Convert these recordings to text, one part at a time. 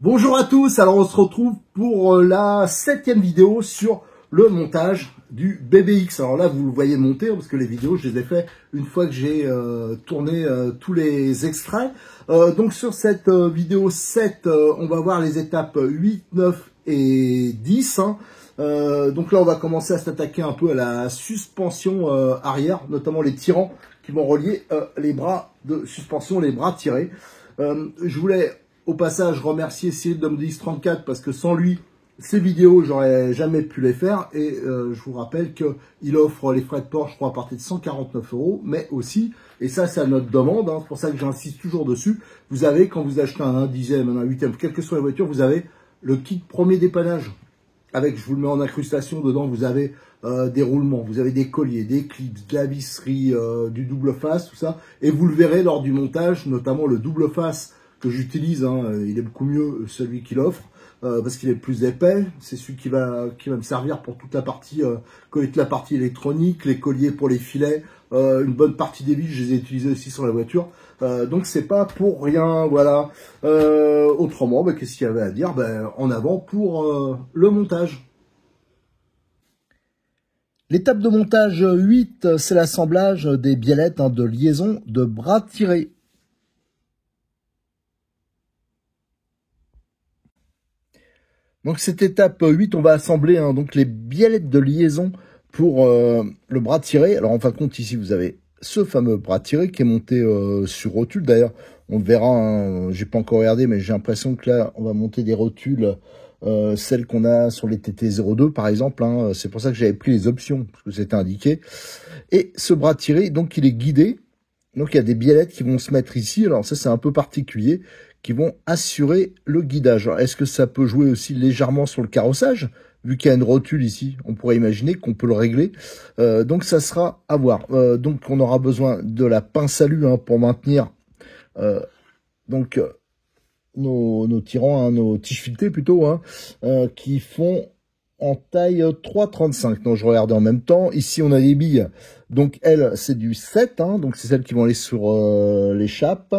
Bonjour à tous, alors on se retrouve pour la 7e vidéo sur le montage du BBX. Alors là vous le voyez monter parce que les vidéos je les ai fait une fois que j'ai tourné tous les extraits. Donc sur cette vidéo 7, on va voir les étapes 8, 9 et 10. Donc là on va commencer à s'attaquer un peu à la suspension arrière, notamment les tirants qui vont relier les bras de suspension, les bras tirés. Je voulais au passage remercier Cyril Domdis34 parce que sans lui, ces vidéos, j'aurais jamais pu les faire. Et je vous rappelle qu'il offre les frais de port, je crois, à partir de 149 €. Mais aussi, et ça c'est à notre demande, c'est pour ça que j'insiste toujours dessus, vous avez, quand vous achetez un 10e, un 8e, quelle que soit la voiture, vous avez le kit premier dépannage. Avec, je vous le mets en incrustation, dedans vous avez des roulements, vous avez des colliers, des clips, de la visserie, du double face, tout ça. Et vous le verrez lors du montage, notamment le double face que j'utilise, il est beaucoup mieux celui qu'il offre, parce qu'il est plus épais. C'est celui qui va me servir pour toute la partie, la partie électronique, les colliers pour les filets, une bonne partie des vis, je les ai utilisés aussi sur la voiture. Donc c'est pas pour rien, voilà. Autrement, qu'est-ce qu'il y avait à dire? En avant pour le montage. L'étape de montage 8, c'est l'assemblage des biellettes de liaison de bras tirés. Donc cette étape 8, on va assembler donc les biellettes de liaison pour le bras tiré. Alors en fin de compte, ici vous avez ce fameux bras tiré qui est monté sur rotule. D'ailleurs, on le verra, j'ai pas encore regardé, mais j'ai l'impression que là, on va monter des rotules, celles qu'on a sur les TT02 par exemple. C'est pour ça que j'avais pris les options, parce que c'était indiqué. Et ce bras tiré, donc il est guidé. Donc il y a des biellettes qui vont se mettre ici. Alors ça c'est un peu particulier, qui vont assurer le guidage. Est-ce que ça peut jouer aussi légèrement sur le carrossage? Vu qu'il y a une rotule ici, on pourrait imaginer qu'on peut le régler. Donc ça sera à voir. Donc on aura besoin de la pince à lu pour maintenir nos tirants, nos tiges filetées plutôt, qui font en taille 3,35. Donc je regardais en même temps. Ici on a des billes. Donc elles c'est du 7, donc c'est celles qui vont aller sur l'échappe.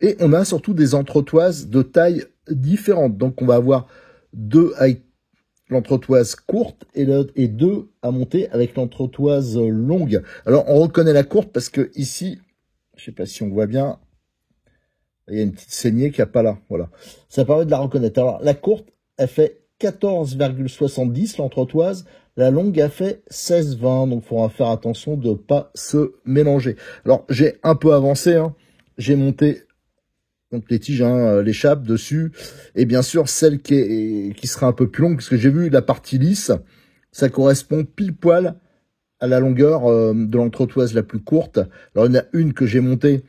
Et on a surtout des entretoises de taille différente. Donc on va avoir deux avec l'entretoise courte et deux à monter avec l'entretoise longue. Alors on reconnaît la courte parce que ici, je sais pas si on voit bien, il y a une petite saignée qu'il n'y a pas là. Voilà. Ça permet de la reconnaître. Alors la courte, elle fait 14,70 l'entretoise. La longue a fait 16,20. Donc il faudra faire attention de ne pas se mélanger. Alors j'ai un peu avancé. J'ai monté donc les tiges, l'échappe dessus, et bien sûr celle qui sera un peu plus longue, parce que j'ai vu la partie lisse, ça correspond pile poil à la longueur de l'entretoise la plus courte. Alors il y en a une que j'ai montée,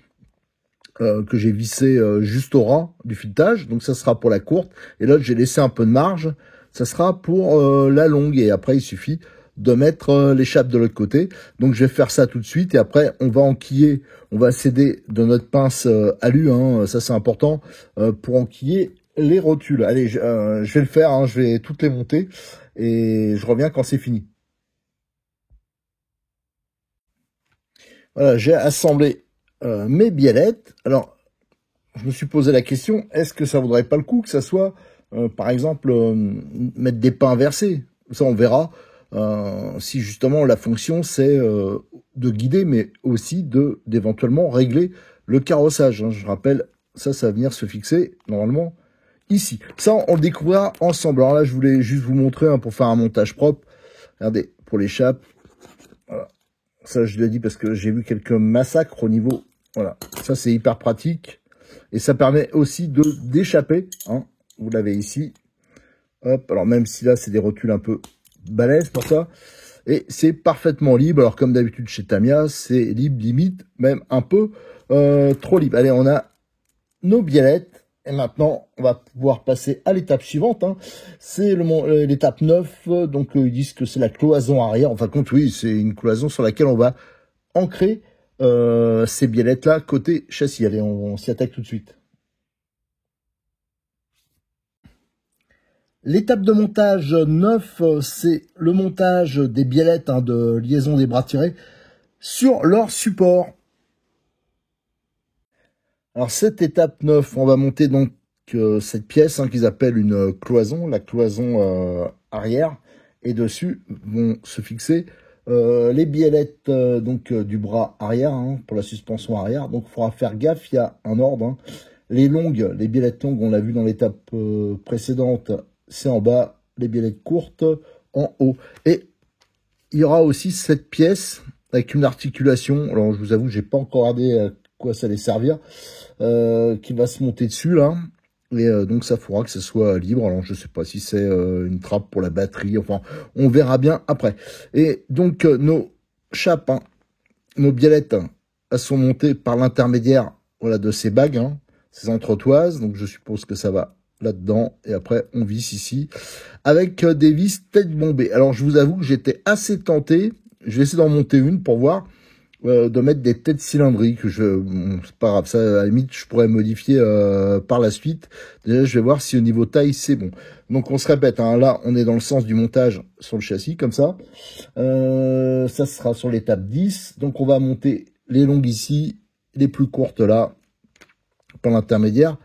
que j'ai vissée juste au ras du filetage, donc ça sera pour la courte, et l'autre j'ai laissé un peu de marge, ça sera pour la longue, et après il suffit de mettre l'échappe de l'autre côté. Donc je vais faire ça tout de suite et après on va enquiller, on va s'aider de notre pince alu, ça c'est important, pour enquiller les rotules. Allez, je vais le faire, je vais toutes les monter et je reviens quand c'est fini. Voilà, j'ai assemblé mes biellettes. Alors, je me suis posé la question, est-ce que ça vaudrait pas le coup que ça soit, par exemple, mettre des pains inversés? Ça on verra. Si justement la fonction c'est de guider, mais aussi d'éventuellement régler le carrossage. Je rappelle, ça va venir se fixer normalement ici. Ça, on le découvrira ensemble. Alors là, je voulais juste vous montrer pour faire un montage propre. Regardez, pour l'échappe. Voilà. Ça, je l'ai dit parce que j'ai vu quelques massacres au niveau. Voilà, ça c'est hyper pratique. Et ça permet aussi d'échapper. Vous l'avez ici. Hop, alors même si là, c'est des rotules un peu balèze pour ça, et c'est parfaitement libre. Alors comme d'habitude chez Tamiya, c'est libre, limite même un peu trop libre. Allez, on a nos biellettes et maintenant on va pouvoir passer à l'étape suivante, c'est l'étape 9. Donc ils disent que c'est la cloison arrière, enfin compte, oui, c'est une cloison sur laquelle on va ancrer ces biellettes là côté châssis. Allez, on s'y attaque tout de suite. L'étape de montage 9, c'est le montage des biellettes de liaison des bras tirés sur leur support. Alors cette étape 9, on va monter donc cette pièce qu'ils appellent une cloison, la cloison arrière, et dessus vont se fixer les biellettes du bras arrière pour la suspension arrière. Donc il faudra faire gaffe, il y a un ordre. Les biellettes longues, on l'a vu dans l'étape précédente, c'est en bas, les biellettes courtes en haut. Et il y aura aussi cette pièce avec une articulation. Alors je vous avoue, j'ai pas encore regardé à quoi ça allait servir, qui va se monter dessus là. Et donc ça faudra que ce soit libre. Alors je sais pas si c'est une trappe pour la batterie. Enfin, on verra bien après. Et donc nos chapes, nos biellettes, elles sont montées par l'intermédiaire, voilà, de ces bagues, ces entretoises. Donc je suppose que ça va là-dedans. Et après on visse ici avec des vis tête bombée. Alors je vous avoue que j'étais assez tenté. Je vais essayer d'en monter une pour voir. De mettre des têtes cylindriques. Bon, c'est pas grave, ça à la limite je pourrais modifier par la suite. Déjà je vais voir si au niveau taille c'est bon. Donc on se répète, là on est dans le sens du montage sur le châssis comme ça. Ça sera sur l'étape 10. Donc on va monter les longues ici, les plus courtes là, par l'intermédiaire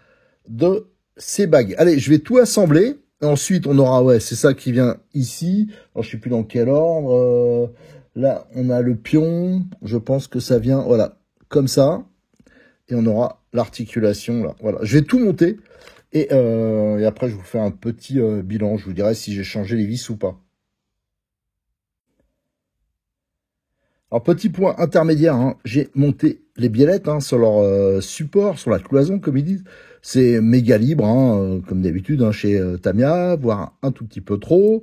de ces bagues. Allez, je vais tout assembler. Ensuite on aura, ouais, c'est ça qui vient ici. Alors je sais plus dans quel ordre. Là, on a le pion. Je pense que ça vient, voilà, comme ça. Et on aura l'articulation, là. Voilà, je vais tout monter. Et après, je vous fais un petit bilan. Je vous dirai si j'ai changé les vis ou pas. Alors, petit point intermédiaire, j'ai monté les biellettes sur leur support, sur la cloison, comme ils disent. C'est méga libre, comme d'habitude, chez Tamiya, voire un tout petit peu trop.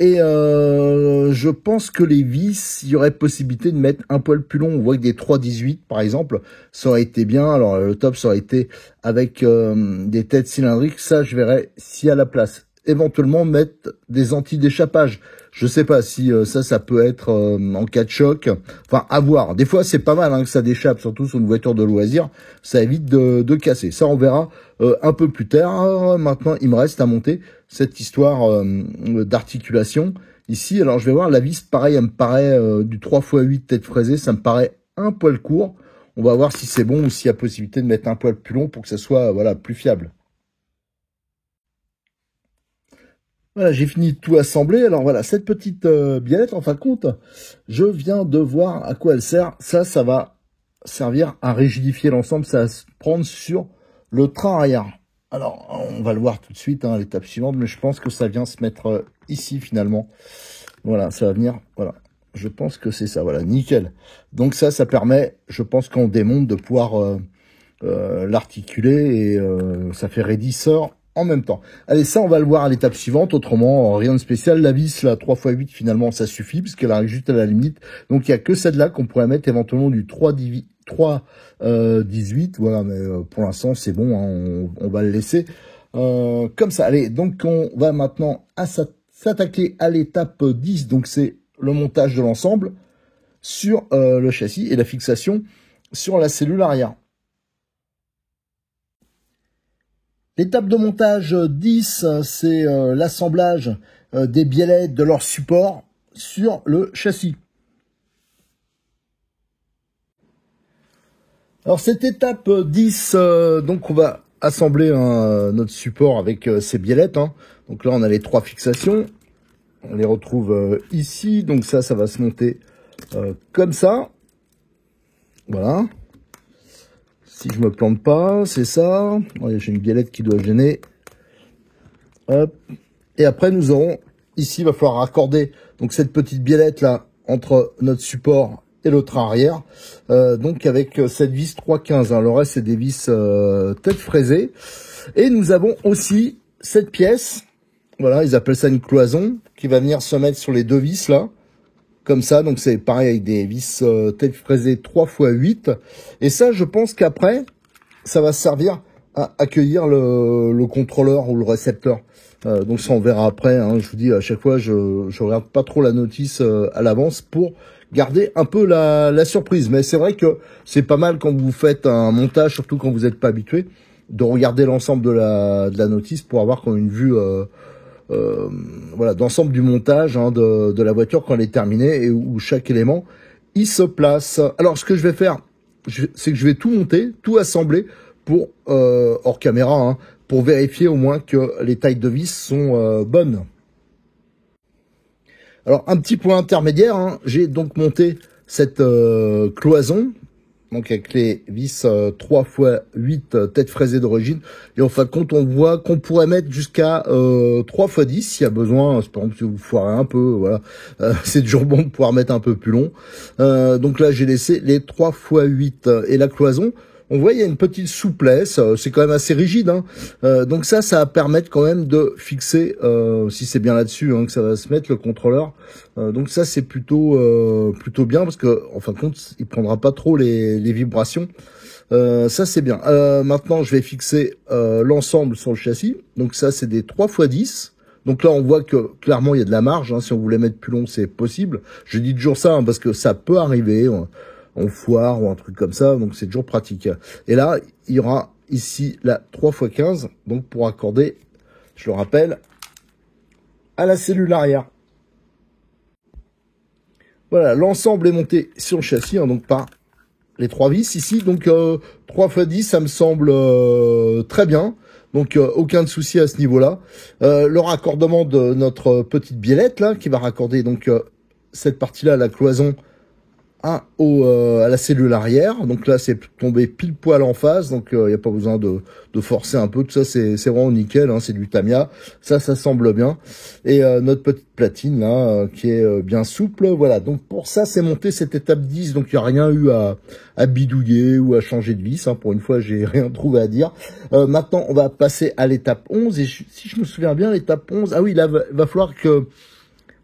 Et je pense que les vis, il y aurait possibilité de mettre un poil plus long. On voit que des 3,18 par exemple, ça aurait été bien. Alors le top, ça aurait été avec des têtes cylindriques. Ça, je verrais si à la place. Éventuellement mettre des anti-d'échappage. Je sais pas si ça peut être en cas de choc. Enfin, à voir. Des fois, c'est pas mal que ça déchappe, surtout sur une voiture de loisir. Ça évite de casser. Ça, on verra un peu plus tard. Maintenant, il me reste à monter cette histoire d'articulation ici. Alors, je vais voir la vis. Pareil, elle me paraît du 3x8 tête fraisée. Ça me paraît un poil court. On va voir si c'est bon ou s'il y a possibilité de mettre un poil plus long pour que ça soit voilà plus fiable. Voilà, j'ai fini de tout assembler. Alors voilà, cette petite biellette, en fin de compte, je viens de voir à quoi elle sert. Ça va servir à rigidifier l'ensemble. Ça va se prendre sur le train arrière. Alors, on va le voir tout de suite, l'étape suivante, mais je pense que ça vient se mettre ici, finalement. Voilà, ça va venir, voilà. Je pense que c'est ça, voilà, nickel. Donc ça permet, je pense, quand on démonte, de pouvoir l'articuler et ça fait raidisseur en même temps. Allez, ça, on va le voir à l'étape suivante. Autrement, rien de spécial. La vis, là, 3x8, finalement, ça suffit, puisqu'elle arrive juste à la limite. Donc, il n'y a que celle-là qu'on pourrait mettre éventuellement du 3,18. Voilà, mais pour l'instant, c'est bon. On va le laisser comme ça. Allez, donc, on va maintenant s'attaquer à l'étape 10. Donc, c'est le montage de l'ensemble sur le châssis et la fixation sur la cellule arrière. L'étape de montage 10, c'est l'assemblage des biellettes de leur support sur le châssis. Alors cette étape 10, donc on va assembler notre support avec ces biellettes. Donc là on a les 3 fixations, on les retrouve ici, donc ça va se monter comme ça. Voilà. Si je me plante pas, c'est ça. J'ai une biellette qui doit gêner. Hop. Et après, nous aurons, ici, il va falloir raccorder donc cette petite biellette là entre notre support et le train arrière. Donc avec cette vis 3,15. Le reste, c'est des vis tête fraisée. Et nous avons aussi cette pièce. Voilà, ils appellent ça une cloison qui va venir se mettre sur les 2 vis là. Comme ça, donc c'est pareil avec des vis tête fraisée 3x8. Et ça, je pense qu'après, ça va servir à accueillir le contrôleur ou le récepteur. Donc ça, on verra après. Je vous dis, à chaque fois, je regarde pas trop la notice à l'avance pour garder un peu la surprise. Mais c'est vrai que c'est pas mal quand vous faites un montage, surtout quand vous n'êtes pas habitué, de regarder l'ensemble de la notice pour avoir quand même une vue... voilà, d'ensemble du montage de la voiture quand elle est terminée et où chaque élément il se place. Alors ce que je vais faire, c'est que je vais tout monter, tout assembler pour hors caméra, pour vérifier au moins que les tailles de vis sont bonnes. Alors, un petit point intermédiaire, hein, j'ai donc monté cette cloison, donc avec les vis 3x8 têtes fraisées d'origine, et en fin de compte, on voit qu'on pourrait mettre jusqu'à 3x10 s'il y a besoin, par exemple si vous foirez un peu, voilà, c'est toujours bon de pouvoir mettre un peu plus long. Donc là, j'ai laissé les 3x8 et la cloison. On voit, il y a une petite souplesse, c'est quand même assez rigide, hein. Donc ça va permettre quand même de fixer, si c'est bien là-dessus, hein, que ça va se mettre le contrôleur. Donc ça, c'est plutôt bien, parce que en fin de compte, il prendra pas trop les vibrations. Ça, c'est bien. Maintenant, je vais fixer l'ensemble sur le châssis. Donc ça, c'est des 3x10. Donc là, on voit que clairement, il y a de la marge, hein. Si on voulait mettre plus long, c'est possible. Je dis toujours ça, hein, parce que ça peut arriver. On foire ou un truc comme ça, donc c'est toujours pratique. Et là, il y aura ici la 3x15, donc pour accorder, je le rappelle, à la cellule arrière. Voilà, l'ensemble est monté sur le châssis, hein, donc par les 3 vis ici. Donc 3x10, ça me semble très bien. Donc aucun souci à ce niveau-là. Le raccordement de notre petite biellette là, qui va raccorder donc cette partie-là, la cloison, à la cellule arrière. Donc là, c'est tombé pile poil en face, donc il n'y a pas besoin de forcer un peu. Tout ça, c'est vraiment nickel, hein, c'est du Tamiya. Ça semble bien. Et notre petite platine là, qui est bien souple. Voilà, donc pour ça, c'est monté cette étape 10. Donc il n'y a rien eu à bidouiller ou à changer de vis. Hein. Pour une fois, j'ai rien trouvé à dire. Maintenant, on va passer à l'étape 11. Et si je me souviens bien, l'étape 11, ah oui, là, va falloir que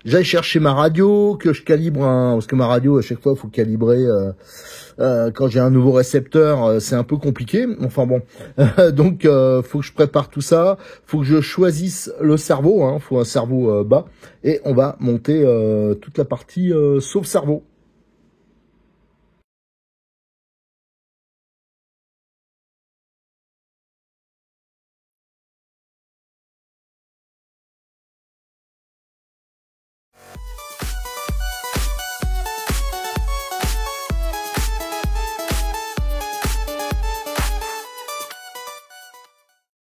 j'aille chercher ma radio, que je calibre parce que ma radio, à chaque fois, il faut calibrer, quand j'ai un nouveau récepteur, c'est un peu compliqué. Enfin bon. Donc, faut que je prépare tout ça. Faut que je choisisse le cerveau, hein. Faut un cerveau bas. Et on va monter toute la partie sauve cerveau.